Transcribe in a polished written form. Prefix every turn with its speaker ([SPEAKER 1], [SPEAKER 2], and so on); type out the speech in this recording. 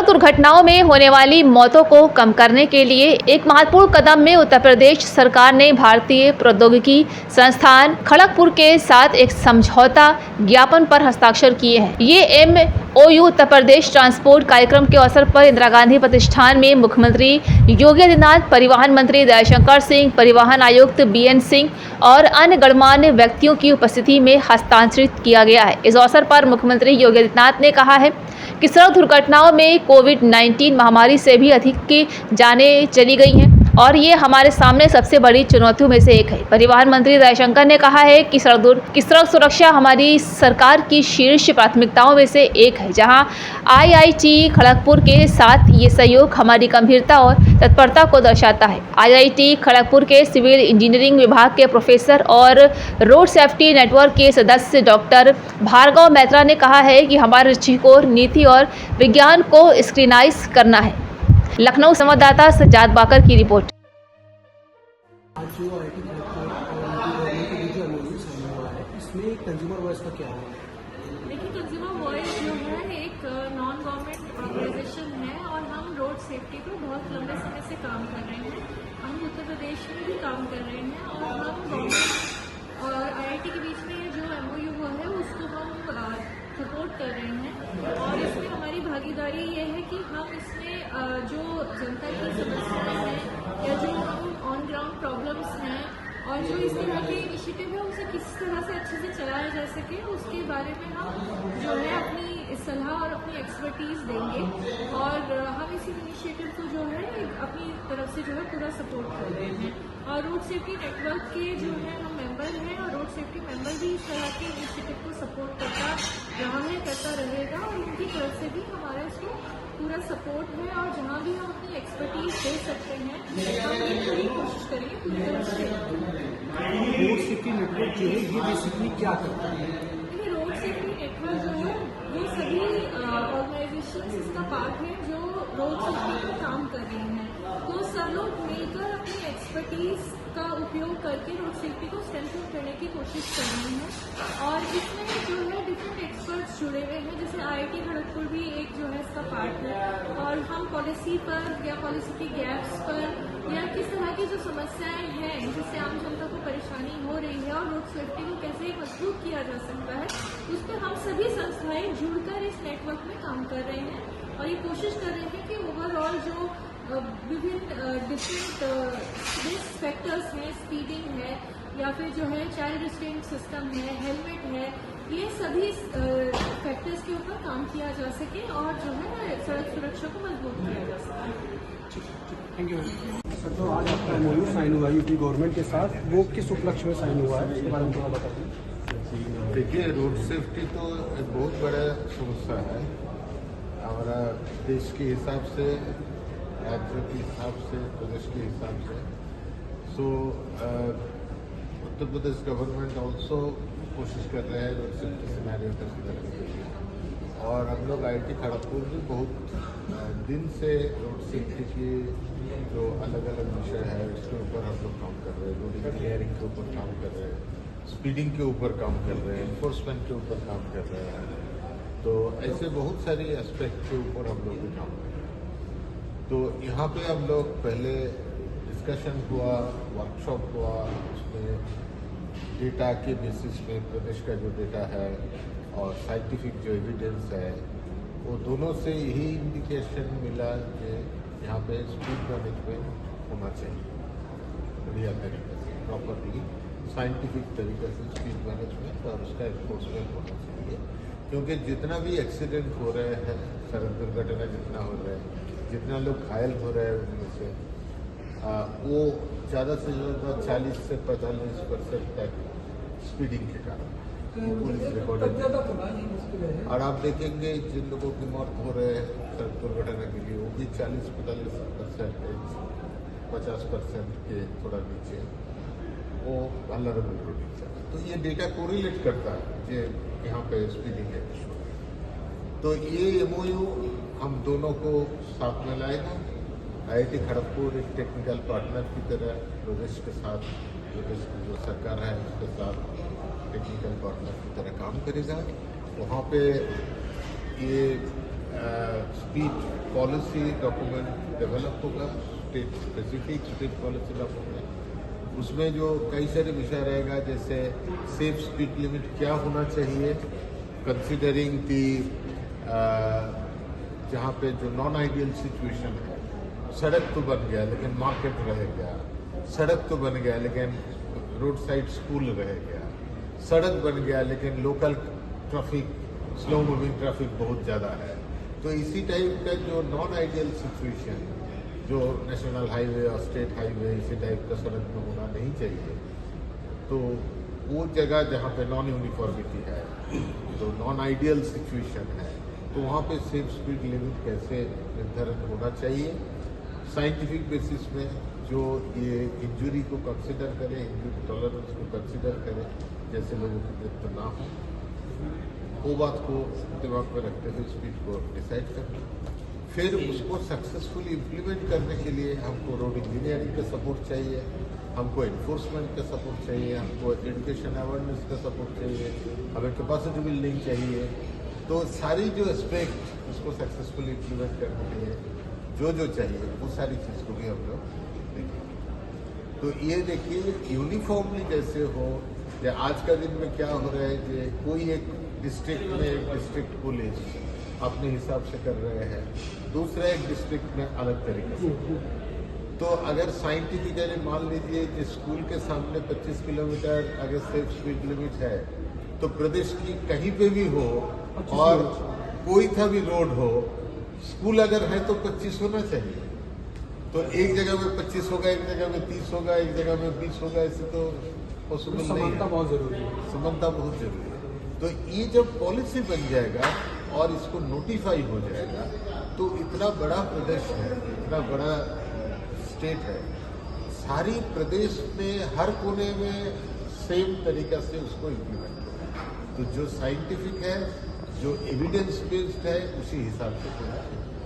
[SPEAKER 1] दुर्घटनाओं में होने वाली मौतों को कम करने के लिए एक महत्वपूर्ण कदम में उत्तर प्रदेश सरकार ने भारतीय प्रौद्योगिकी संस्थान खड़गपुर के साथ एक समझौता ज्ञापन पर हस्ताक्षर किए हैं। ये MOU उत्तर प्रदेश ट्रांसपोर्ट कार्यक्रम के अवसर पर इंदिरा गांधी प्रतिष्ठान में मुख्यमंत्री योगी आदित्यनाथ, परिवहन मंत्री दयाशंकर सिंह, परिवहन आयुक्त BN सिंह और अन्य गणमान्य व्यक्तियों की उपस्थिति में हस्तांतरित किया गया है। इस अवसर पर मुख्यमंत्री योगी आदित्यनाथ ने कहा है कि सड़क दुर्घटनाओं में कोविड-19 महामारी से भी अधिक की जानें चली गई हैं और ये हमारे सामने सबसे बड़ी चुनौतियों में से एक है। परिवहन मंत्री दयाशंकर ने कहा है कि सड़क सुरक्षा हमारी सरकार की शीर्ष प्राथमिकताओं में से एक है, जहां IIT खड़गपुर के साथ ये सहयोग हमारी गंभीरता और तत्परता को दर्शाता है। IIT खड़गपुर के सिविल इंजीनियरिंग विभाग के प्रोफेसर और रोड सेफ्टी नेटवर्क के सदस्य डॉक्टर भार्गव मैत्रा ने कहा है कि हमारे दृष्टिकोण नीति और विज्ञान को स्क्रीनाइज करना है। लखनऊ संवाददाता सज्जाद बाकर की रिपोर्ट।
[SPEAKER 2] आज जो IIT खड़गपुर और के बीच जो MOU साइन हुआ है, इसमें कंज्यूमर वॉइस का क्या है?
[SPEAKER 3] देखिए, कंज्यूमर वॉइस जो है एक नॉन गवर्नमेंट ऑर्गेनाइजेशन है और हम रोड सेफ्टी पर बहुत लंबे समय से काम कर रहे हैं। हम उत्तर प्रदेश में भी काम कर रहे हैं और हम गवर्नमेंट और IIT के बीच में जो MOU हुआ है उसको हम सपोर्ट कर रहे हैं और इसमें हमारी भागीदारी ये है कि हम इसमें जो जनता की समस्याएं हैं या जो हम ऑन ग्राउंड प्रॉब्लम्स हैं और जो इस तरह के इनिशिएटिव है उसे किस तरह से अच्छे से चलाया जा सके उसके बारे में हम जो है अपनी सलाह और अपनी एक्सपर्टीज देंगे और हम इस इनिशिएटिव को जो है अपनी तरफ से जो है पूरा सपोर्ट कर रहे हैं। और रोड सेफ्टी नेटवर्क के जो है हम मेंबर हैं और रोड सेफ्टी मेंबर भी इस तरह के इनिशिएटिव को सपोर्ट करता रहा है, करता रहेगा और उनकी तरफ से भी हमारा इसको पूरा सपोर्ट है और जहाँ भी हम अपनी एक्सपर्टीज दे सकते हैं हम ये पूरी कोशिश करेंगे पूरी तरह से।
[SPEAKER 2] रोड सेफ्टी नेटवर्क जो है ये बेसिकली क्या करता है?
[SPEAKER 3] देखिए, रोड सेफ्टी नेटवर्क जो है वो सभी ऑर्गेनाइजेशन इसका पार्ट है जो रोड सेफ्टी पर काम कर रही हैं। तो सब लोग मिलकर अपनी एक्सपर्टीज का उपयोग करके रोड सेफ्टी को स्ट्रेंथन करने की कोशिश कर रहे हैं और इसमें जो है डिफरेंट एक्सपर्ट्स जुड़े हुए हैं, जैसे IIT खड़गपुर भी एक जो है इसका पार्ट है और हम पॉलिसी पर या पॉलिसी की गैप्स पर या किस तरह की जो समस्याएं हैं जिससे आम जनता को परेशानी हो रही है और रोड सेफ्टी को कैसे मजबूत किया जा सकता है उस पर हम सभी संस्थाएं जुड़कर इस नेटवर्क में काम कर रहे हैं और ये कोशिश कर रहे हैं कि ओवरऑल जो विभिन्न डिफरेंट रिस्क फैक्टर्स हैं, स्पीडिंग है या फिर जो है चाइल्ड रिस्ट्रेंट सिस्टम है, हेलमेट है, ये सभी फैक्टर्स के ऊपर काम किया जा सके और जो है सड़क सुरक्षा को मजबूत किया जा सके।
[SPEAKER 2] Thank you sir. तो आज आपका MOU साइन हुआ है यूपी गवर्नमेंट के साथ, वो किस उपलक्ष्य में साइन हुआ है इसके बारे में थोड़ा बता दें।
[SPEAKER 4] देखिए, रोड सेफ्टी तो एक बहुत बड़ा समस्या है हमारा देश के हिसाब से, राज्य के हिसाब से, प्रदेश के हिसाब से। सो उत्तर प्रदेश गवर्नमेंट ऑल्सो कोशिश कर रहे हैं रोड सेफ्टी सिनेरियो को सुधारने के लिए और हम लोग IIT खड़गपुर भी बहुत दिन से रोड सेफ्टी की जो अलग अलग विषय है उसके ऊपर हम लोग काम कर रहे हैं। रोड इंजीनियरिंग के ऊपर काम कर रहे हैं, स्पीडिंग के ऊपर काम कर रहे हैं, इन्फोर्समेंट के ऊपर काम कर रहे हैं। तो ऐसे बहुत सारी एस्पेक्ट के ऊपर हम लोग भी काम कर रहे हैं। तो यहाँ पे हम लोग पहले डिस्कशन हुआ, वर्कशॉप हुआ, उसमें डेटा के बेसिस पे प्रदेश का जो डेटा है और साइंटिफिक जो एविडेंस है वो दोनों से यही इंडिकेशन मिला कि यहाँ पे स्पीड मैनेजमेंट होना चाहिए बढ़िया तरीके से, प्रॉपरली साइंटिफिक तरीके से स्पीड मैनेजमेंट और उसका एनफोर्समेंट होना चाहिए। क्योंकि जितना भी एक्सीडेंट हो रहे हैं, सड़क दुर्घटना जितना हो रहे हैं, जितना लोग घायल हो रहे हैं उनमें से वो ज़्यादा से ज़्यादा 40 से 45% तक स्पीडिंग के कारण पुलिस रिकॉर्ड। और आप देखेंगे जिन लोगों की मौत हो रहे हैं सड़क दुर्घटना के लिए वो भी 40-45%, 50% के थोड़ा नीचे वो वल्नरेबल ग्रुप है। तो ये डेटा कोरिलेट करता है कि यहाँ पे स्पीडिंग है इशू। तो ये MOU हम दोनों को साथ में लाएगा। IIT खड़गपुर एक टेक्निकल पार्टनर की तरह प्रदेश के साथ, प्रदेश की जो सरकार है उसके साथ टेक्निकल पार्टनर की तरह काम करेगा। वहाँ पे ये स्पीड पॉलिसी डॉक्यूमेंट डेवलप होगा, state specific state policy document. उसमें जो कई सारे विषय रहेगा, जैसे सेफ स्पीड लिमिट क्या होना चाहिए, कंसिडरिंग दी जहाँ पे जो नॉन आइडियल सिचुएशन है, सड़क तो बन गया लेकिन मार्केट रह गया, सड़क तो बन गया लेकिन रोड साइड स्कूल रह गया, सड़क बन गया लेकिन local traffic, slow moving traffic बहुत ज़्यादा है। तो इसी टाइप का जो नॉन आइडियल सिचुएशन जो नेशनल हाईवे और स्टेट हाईवे इसी टाइप का सड़क में होना नहीं चाहिए, तो वो जगह जहाँ पे नॉन यूनिफॉर्मिटी है, जो नॉन आइडियल सिचुएशन है, तो वहाँ पे सेफ स्पीड लिमिट कैसे निर्धारण होना चाहिए, साइंटिफिक बेसिस में जो ये इंजरी को कंसिडर करें, इंजरी टॉलरेंस को कंसिडर करें, जैसे लोगों की मृत्यु ना हो, वो बात को दिमाग में रखते हुए स्पीड को डिसाइड करना। फिर उसको सक्सेसफुली इम्प्लीमेंट करने के लिए हमको रोड इंजीनियरिंग का सपोर्ट चाहिए, हमको इन्फोर्समेंट का सपोर्ट चाहिए, हमको एजुकेशन अवेयरनेस का सपोर्ट चाहिए, हमें कैपेसिटी बिल्डिंग चाहिए। तो सारी जो एस्पेक्ट उसको सक्सेसफुली इम्प्लीमेंट करने के लिए जो चाहिए वो सारी चीज़ को भी हम लोग देखेंगे। तो ये देखिए यूनिफॉर्मली जैसे हो, या आज का दिन में क्या हो रहा है कि कोई एक डिस्ट्रिक्ट में एक डिस्ट्रिक्ट पुलिस अपने हिसाब से कर रहे हैं, दूसरा एक डिस्ट्रिक्ट में अलग तरीके से। तो अगर साइंटिफिकली मान लीजिए कि स्कूल के सामने 25 किलोमीटर अगर सेफ स्पीड लिमिट है, तो प्रदेश की कहीं पे भी हो और कोई था भी रोड हो, स्कूल अगर है तो 25 होना चाहिए। तो एक जगह में 25 होगा, एक जगह में 30 होगा, एक जगह में 20 होगा, ऐसे तो पॉसिबल नहीं है।
[SPEAKER 2] समानता बहुत जरूरी है,
[SPEAKER 4] समानता बहुत जरूरी है। तो ये जब पॉलिसी बन जाएगा और इसको नोटिफाई हो जाएगा, तो इतना बड़ा प्रदेश है, इतना बड़ा स्टेट है, सारी प्रदेश में हर कोने में सेम तरीका से उसको इम्प्लीमेंट होगा। तो जो साइंटिफिक है, जो एविडेंस बेस्ड है, उसी हिसाब से होना चाहिए।